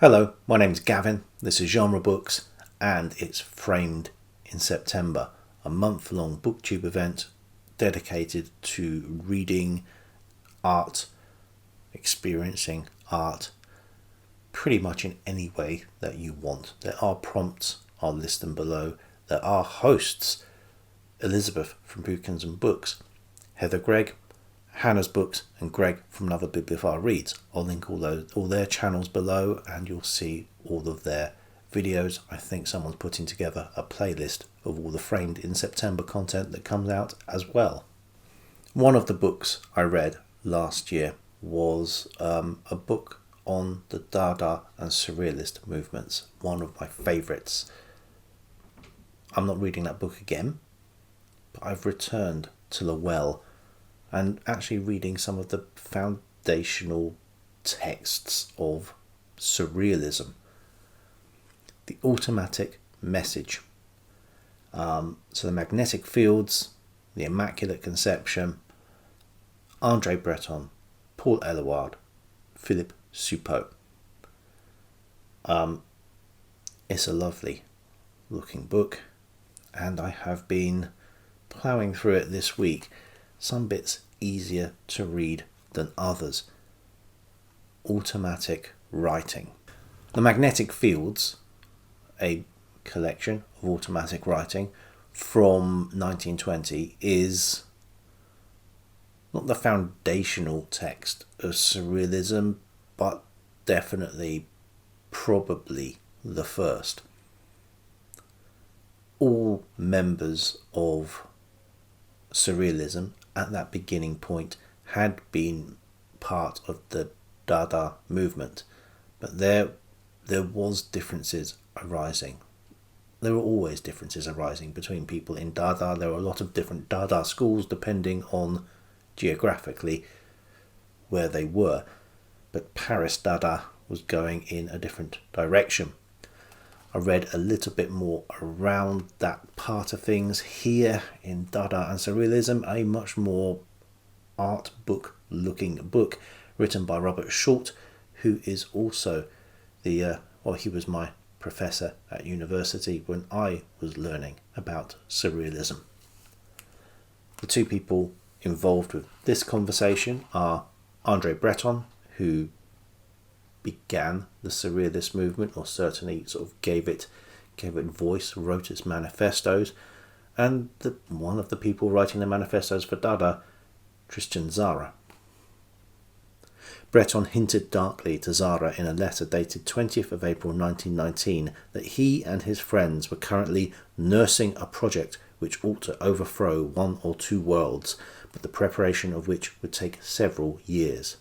Hello, my name's Gavin, this is Genre Books, and it's Framed in September, a month-long BookTube event dedicated to reading art, experiencing art, pretty much in any way that you want. There are prompts, I'll list them below. There are hosts, Elizabeth from Bookends and Books, Heather Gregg, Hannah's Books, and Greg from Another Bibliophile Reads. I'll link all their channels below and you'll see all of their videos. I think someone's putting together a playlist of all the Framed in September content that comes out as well. One of the books I read last year was a book on the Dada and Surrealist movements, one of my favourites. I'm not reading that book again, but I've returned to the well and actually reading some of the foundational texts of Surrealism. The automatic message. So the magnetic fields, the Immaculate Conception, André Breton, Paul Eluard, Philippe Soupeau. It's a lovely looking book, and I have been ploughing through it this week. Some bits easier to read than others. Automatic writing. The Magnetic Fields, a collection of automatic writing from 1920, is not the foundational text of Surrealism, but definitely, probably the first. All members of Surrealism at that beginning point had been part of the Dada movement, but there was differences arising. There were always differences arising between people in Dada. There were a lot of different Dada schools depending on geographically where they were, but Paris Dada was going in a different direction. I read a little bit more around that part of things here in Dada and Surrealism, a much more art book looking book written by Robert Short, who is also he was my professor at university when I was learning about Surrealism. The two people involved with this conversation are André Breton, who began the Surrealist movement, or certainly sort of gave it voice, wrote its manifestos, and one of the people writing the manifestos for Dada, Tristan Tzara. Breton hinted darkly to Tzara in a letter dated 20th of April 1919 that he and his friends were currently nursing a project which ought to overthrow one or two worlds, but the preparation of which would take several years.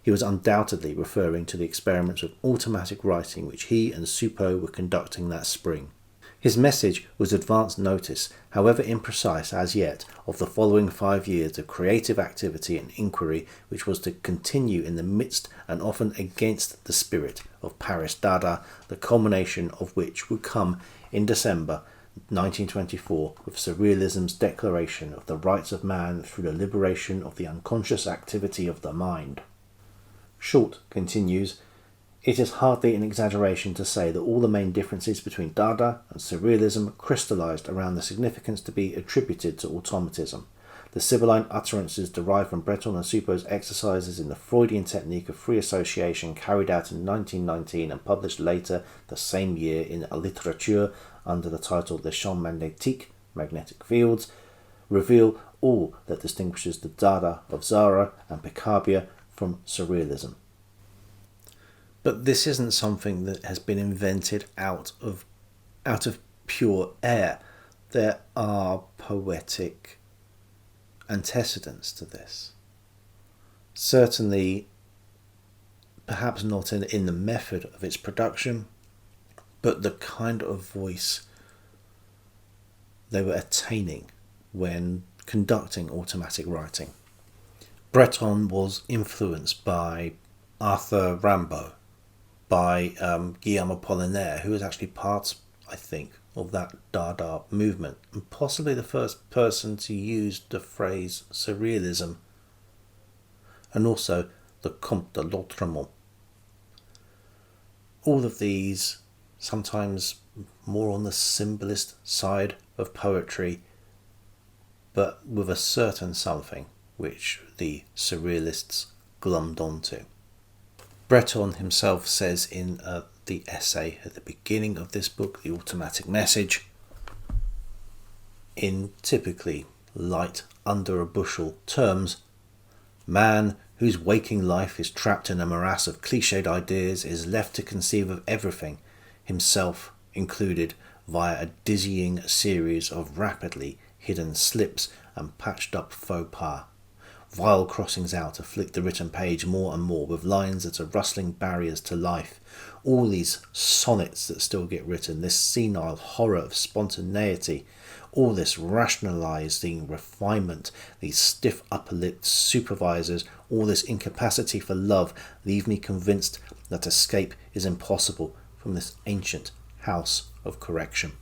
He was undoubtedly referring to the experiments of automatic writing which he and Soupeau were conducting that spring. His message was advance notice, however imprecise as yet, of the following 5 years of creative activity and inquiry which was to continue in the midst and often against the spirit of Paris Dada, the culmination of which would come in December 1924 with Surrealism's declaration of the rights of man through the liberation of the unconscious activity of the mind. Short continues, "It is hardly an exaggeration to say that all the main differences between Dada and Surrealism crystallized around the significance to be attributed to automatism. The Sibylline utterances derived from Breton and Soupeau's exercises in the Freudian technique of free association carried out in 1919 and published later the same year in Literature under the title Les Champs Magnétiques, Magnetic Fields, reveal all that distinguishes the Dada of Tzara and Picabia from Surrealism." But this isn't something that has been invented out of pure air. There are poetic antecedents to this. Certainly, perhaps not in the method of its production, but the kind of voice they were attaining when conducting automatic writing. Breton was influenced by Arthur Rimbaud, by Guillaume Apollinaire, who was actually part, I think, of that Dada movement, and possibly the first person to use the phrase Surrealism, and also the Comte de Lautremont. All of these, sometimes more on the symbolist side of poetry, but with a certain something which the Surrealists glommed onto. Breton himself says in the essay at the beginning of this book, The Automatic Message, in typically light under a bushel terms, man whose waking life is trapped in a morass of cliched ideas is left to conceive of everything, himself included, via a dizzying series of rapidly hidden slips and patched up faux pas. Vile crossings out afflict the written page more and more, with lines that are rustling barriers to life. All these sonnets that still get written, this senile horror of spontaneity, all this rationalizing refinement, these stiff upper-lipped supervisors, all this incapacity for love, leave me convinced that escape is impossible from this ancient house of correction.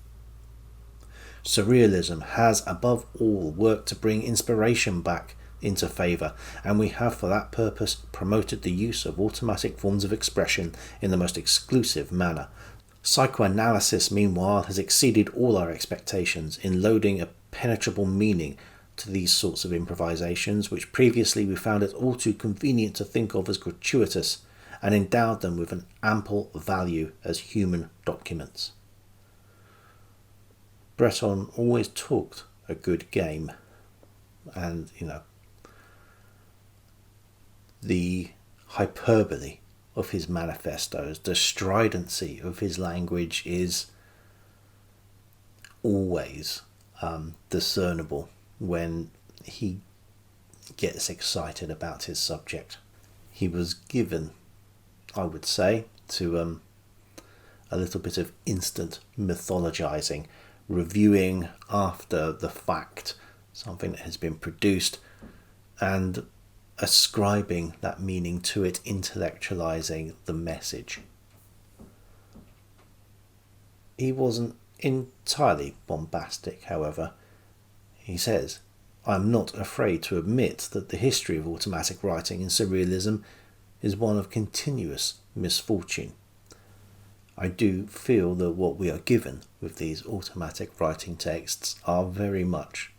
Surrealism has, above all, worked to bring inspiration back into favour, and we have for that purpose promoted the use of automatic forms of expression in the most exclusive manner. Psychoanalysis, meanwhile, has exceeded all our expectations in loading a penetrable meaning to these sorts of improvisations, which previously we found it all too convenient to think of as gratuitous, and endowed them with an ample value as human documents. Breton always talked a good game, and, the hyperbole of his manifestos, the stridency of his language is always discernible when he gets excited about his subject. He was given, I would say, to a little bit of instant mythologizing, reviewing after the fact something that has been produced and ascribing that meaning to it, intellectualizing the message. He wasn't entirely bombastic, however. He says, "I am not afraid to admit that the history of automatic writing in Surrealism is one of continuous misfortune. I do feel that what we are given with these automatic writing texts are very much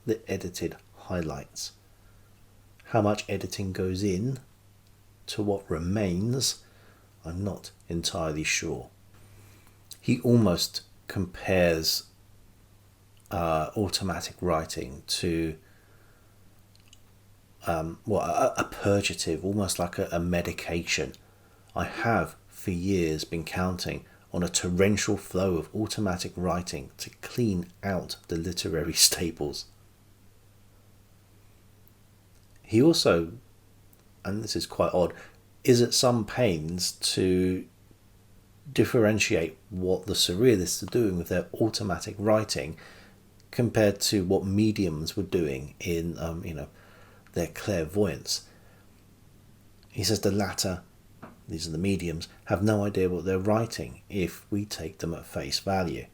the edited highlights. How much editing goes in to what remains, I'm not entirely sure." He almost compares automatic writing to a purgative, almost like a medication. I have for years been counting on a torrential flow of automatic writing to clean out the literary stables. He also, and this is quite odd, is at some pains to differentiate what the Surrealists are doing with their automatic writing compared to what mediums were doing in, their clairvoyance. He says the latter, these are the mediums, have no idea what they're writing if we take them at face value.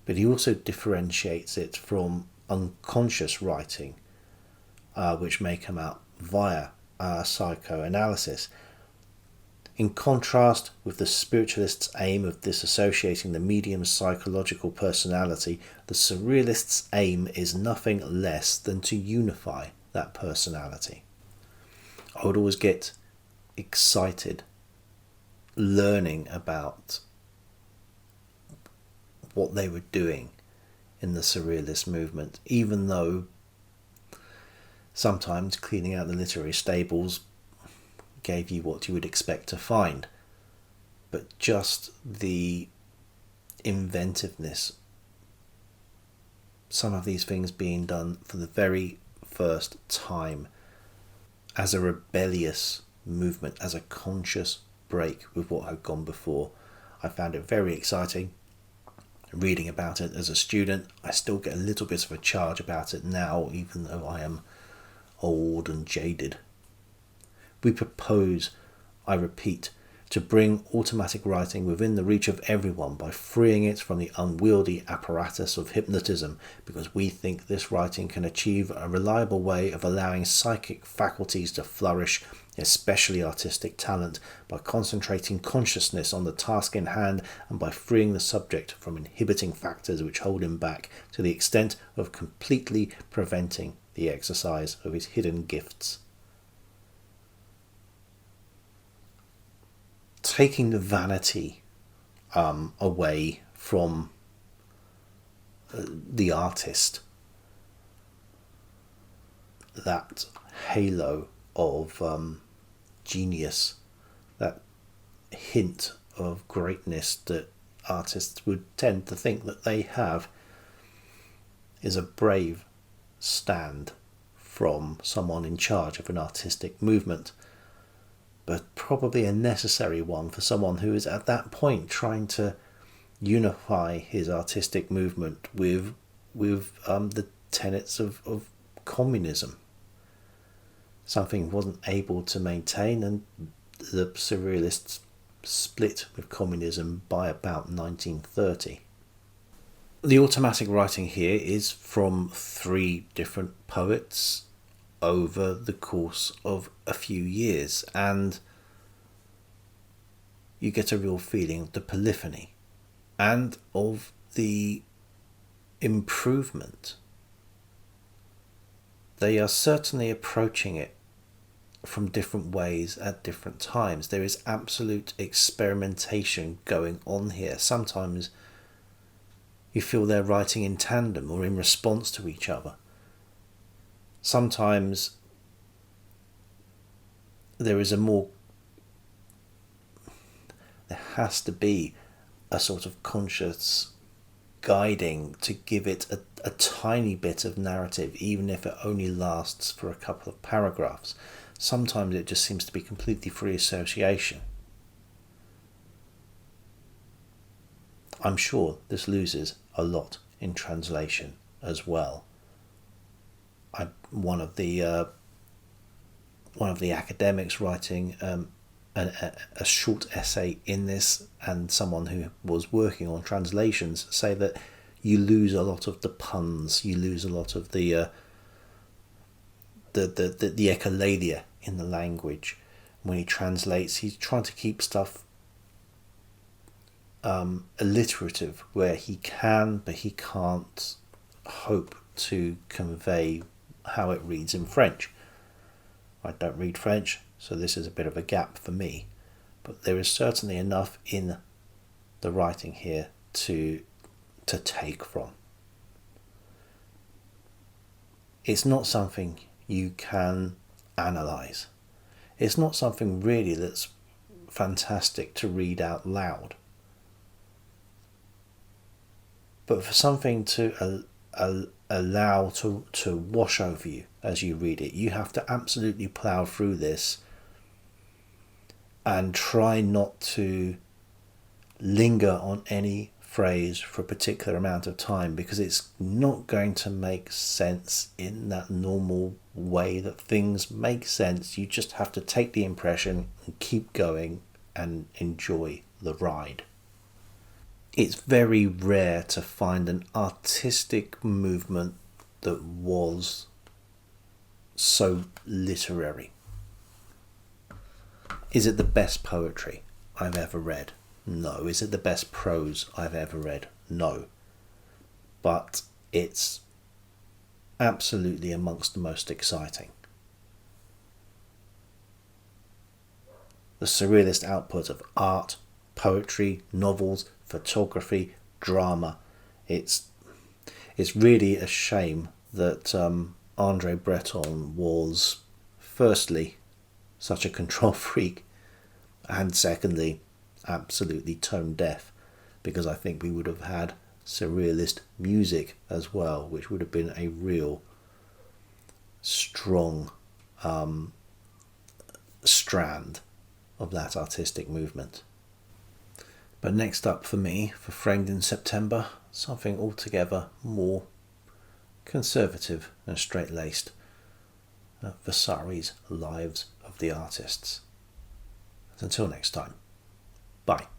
But he also differentiates it from unconscious writing, which may come out via psychoanalysis. In contrast with the spiritualists' aim of disassociating the medium's psychological personality, the Surrealists' aim is nothing less than to unify that personality. I would always get excited learning about what they were doing in the Surrealist movement, even though sometimes cleaning out the literary stables gave you what you would expect to find. But just the inventiveness, some of these things being done for the very first time as a rebellious movement, as a conscious break with what had gone before, I found it very exciting. Reading about it as a student, I still get a little bit of a charge about it now, even though I am old and jaded. We propose, I repeat, to bring automatic writing within the reach of everyone by freeing it from the unwieldy apparatus of hypnotism, because we think this writing can achieve a reliable way of allowing psychic faculties to flourish, especially artistic talent, by concentrating consciousness on the task in hand and by freeing the subject from inhibiting factors which hold him back, to the extent of completely preventing the exercise of his hidden gifts. Taking the vanity away from the artist, that halo of genius, that hint of greatness that artists would tend to think that they have, is a brave stand from someone in charge of an artistic movement, but probably a necessary one for someone who is at that point trying to unify his artistic movement with the tenets of communism. Something he wasn't able to maintain, and the Surrealists split with communism by about 1930. The automatic writing here is from 3 different poets over the course of a few years, and you get a real feeling of the polyphony and of the improvement. They are certainly approaching it from different ways at different times. There is absolute experimentation going on here. Sometimes you feel they're writing in tandem or in response to each other. Sometimes there has to be a sort of conscious guiding to give it a tiny bit of narrative, even if it only lasts for a couple of paragraphs. Sometimes it just seems to be completely free association. I'm sure this loses a lot in translation as well. One of the academics writing a short essay in this, and someone who was working on translations, say that you lose a lot of the puns, you lose a lot of the echolalia in the language. When he translates, he's trying to keep stuff alliterative where he can, but he can't hope to convey how it reads in French. I don't read French, so this is a bit of a gap for me, but there is certainly enough in the writing here to take from. It's not something you can analyse. It's not something really that's fantastic to read out loud. But for something to allow to wash over you as you read it, you have to absolutely plough through this and try not to linger on any phrase for a particular amount of time, because it's not going to make sense in that normal way that things make sense. You just have to take the impression and keep going and enjoy the ride. It's very rare to find an artistic movement that was so literary. Is it the best poetry I've ever read? No. Is it the best prose I've ever read? No. But it's absolutely amongst the most exciting. The surrealist output of art, poetry, novels, photography, drama. It's really a shame that Andre Breton was, firstly, such a control freak, and secondly, absolutely tone deaf, because I think we would have had surrealist music as well, which would have been a real strong strand of that artistic movement. But next up for me, for Framed in September, something altogether more conservative and straight-laced. Vasari's Lives of the Artists. Until next time. Bye.